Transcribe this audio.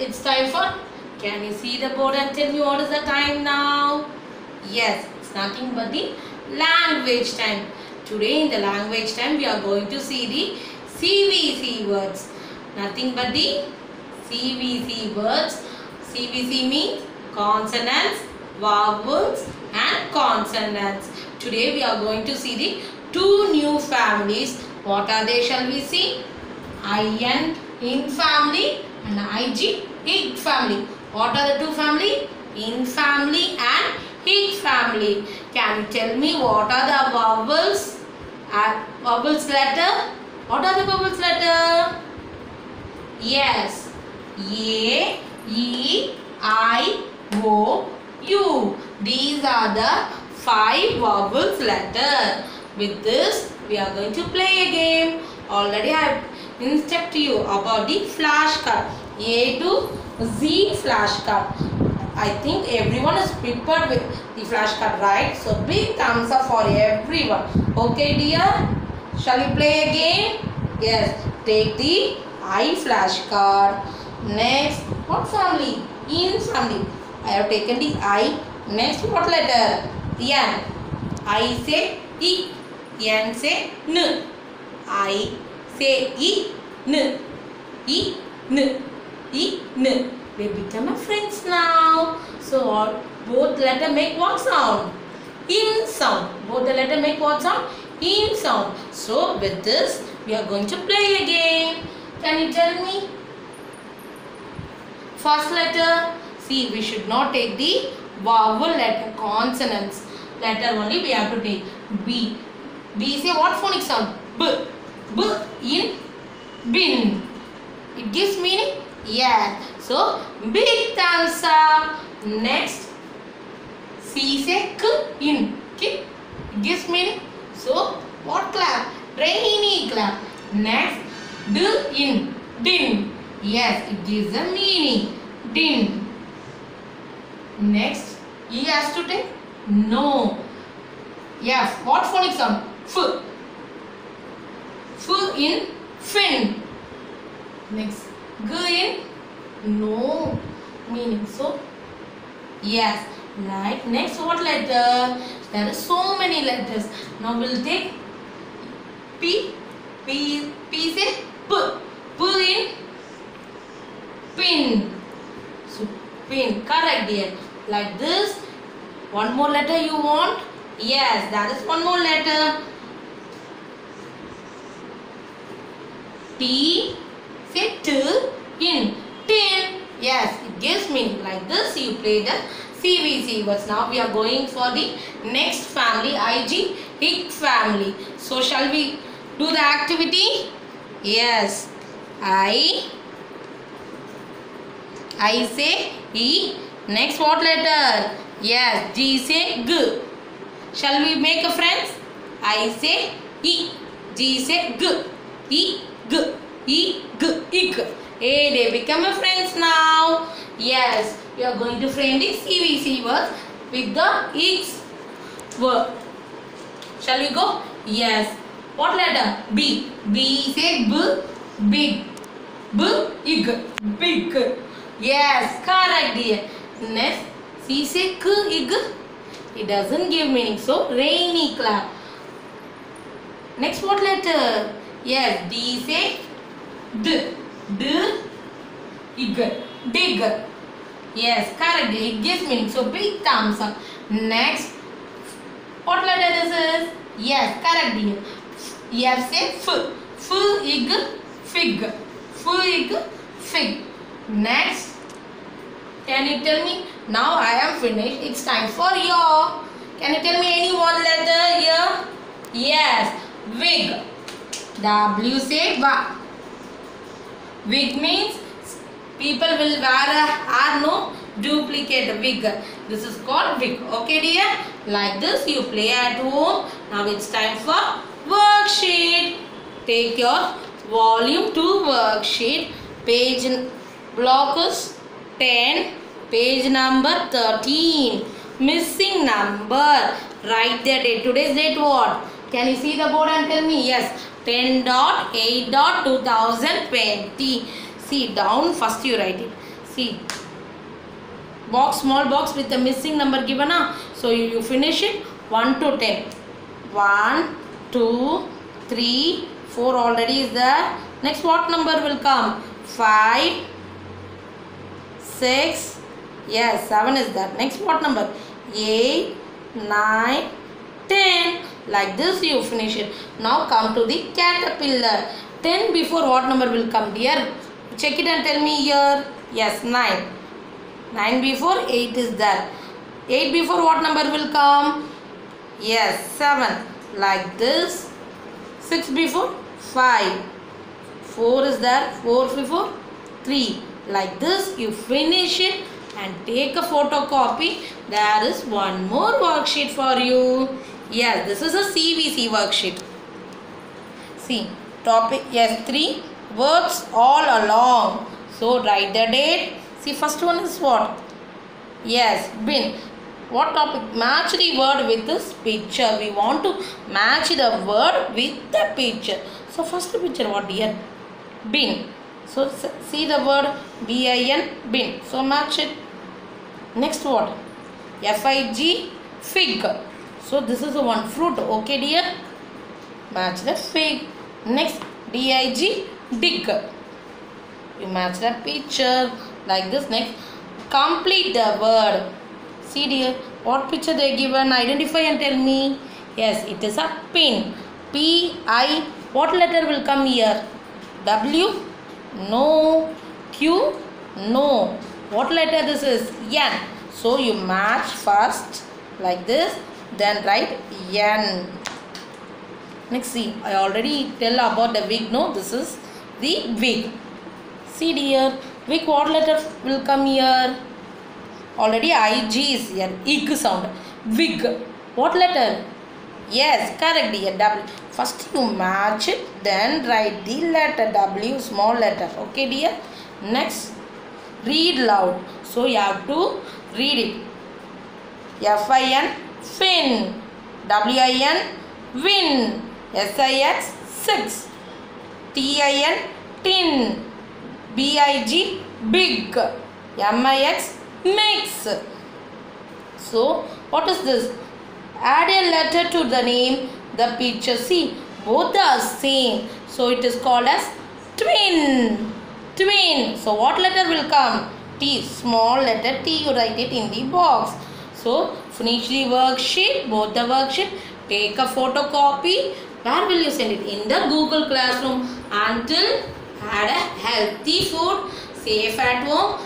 it's time for. Can you see the board and tell me what is the time now? Yes, it's nothing but the language time. Today in the language time we are going to see the CVC words. Nothing but the CVC words. CVC means consonants, vowels and consonants. Today we are going to see the two new families. What are they, shall we see? IN in family and IG ig family. What are the two family? In family and ig family. Can you tell me what are the vowels? Vowels letter. What are the vowels letter? Yes. A, E, I, O, U. These are the 5 vowels letter. With this, we are going to play a game. Already I have instructed you about the flashcard. A to Z flashcard. I think everyone is prepared with the flashcard, right? So big thumbs up for everyone. Okay, dear? Shall we play a game? Yes. Take the I flashcard. Next, what family? In family. I have taken the I. Next, what letter? N. I say I. N say N. I say I. N. I. N. I. N. They become a friends now. So both letter make what sound? In sound. Both the letter make what sound? In sound. So with this, we are going to play a game. Can you tell me? First letter. See, we should not take the vowel letter, consonants. Letter only we have to take. B. B say what phonic sound? B. B in bin. It gives meaning? Yeah. So, big thumbs up. Next. C say K in. K. It gives meaning? So, what clap? Rainy clap. Next. D in. Din. Yes, it gives a meaning. Din. Next. E has to take? No. Yes. What phonic sound? F. F in fin. Next. G in no meaning. So, yes. Right. Next, what letter? There are so many letters. Now, we'll take P. P say P. P in pin. So, pin. Correct, dear. Like this. One more letter you want? Yes, that is one more letter. T. Say T in tin. Yes, it gives meaning. Like this, you play the CVC words. Now we are going for the next family, IG, ig family. So shall we do the activity? Yes. I say E. Next, what letter? Yes, G say G. Shall we make a friends? I say E. G say G. E. G. E. G. Ig. Hey, they become a friends now. Yes, we are going to frame the CVC words with the X word. Shall we go? Yes. What letter? B. B say B. Big. B. Ig. Big. Yes, correct, dear. Next, C say K. Ig. It doesn't give meaning. So, rainy clap. Next, what letter? Yes, D say D. D. Ig. Dig. Yes, correct. It gives meaning. So, big thumbs up. Next, what letter this is? Yes, correct, dear. Yes, say F. F. Ig. Fig. F. Ig. Fig. Next, can you tell me? Now I am finished. It's time for your. Can you tell me any one letter here? Yes, wig. W say wa. Wig means people will wear no duplicate wig. This is called wig. Okay, dear? Like this you play at home. Now it's time for worksheet. Take your volume 2 worksheet. Page block is 10. Page number 13. Missing number. Write the date. Today's date what? Can you see the board and tell me? Yes. 10.8.2020. See, down first you write it. See, box, small box with the missing number given. So you finish it 1 to 10. 1, 2, 3, 4 already is there. Next what number will come? 5, 6, yes, 7 is there. Next what number? 8, 9, 10. Like this you finish it. Now come to the caterpillar. 10 before what number will come, dear? Check it and tell me here. Yes, 9. 9 before 8 is there. 8 before what number will come? Yes, 7. Like this. 6 before 5. 4 is there. 4 before 3. Like this you finish it and take a photocopy. There is one more worksheet for you. Yes, this is a CVC worksheet. See, topic, yes, 3 words all along. So write the date. See, first one is what? Yes, bin. What topic? Match the word with this picture. We want to match the word with the picture. So first picture what, dear? Bin. So see the word bin, bin. So match it. Next what? Fig, fig. So this is the one fruit. Okay, dear. Match the fig. Next dig, dig. You match the picture like this. Next, complete the word. See, dear, what picture they given? Identify and tell me. Yes, it is a pin. P-I. What letter will come here? W? No. Q? No. What letter this is? N. So you match first like this. Then write N. Next, see, I already tell about the wig. No, this is the wig. See, dear, wig, what letter will come here? Already IG is here. Ig sound. Wig. What letter? Yes, correct, dear. W. First you match it, then write the letter W, small letter. Okay, dear. Next, read loud. So you have to read it. F-I-N, fin. W-I-N, win. S-I-X, 6. T-I-N, tin. B-I-G, big. M-I-X, mix. So what is this? Add a letter to the name, the picture. See, both are same. So it is called as twin. Twin. So what letter will come? T. Small letter T. You write it in the box. So finish the worksheet. Both the worksheet. Take a photocopy. Where will you send it? In the Google Classroom. Until had a healthy food. Safe at home.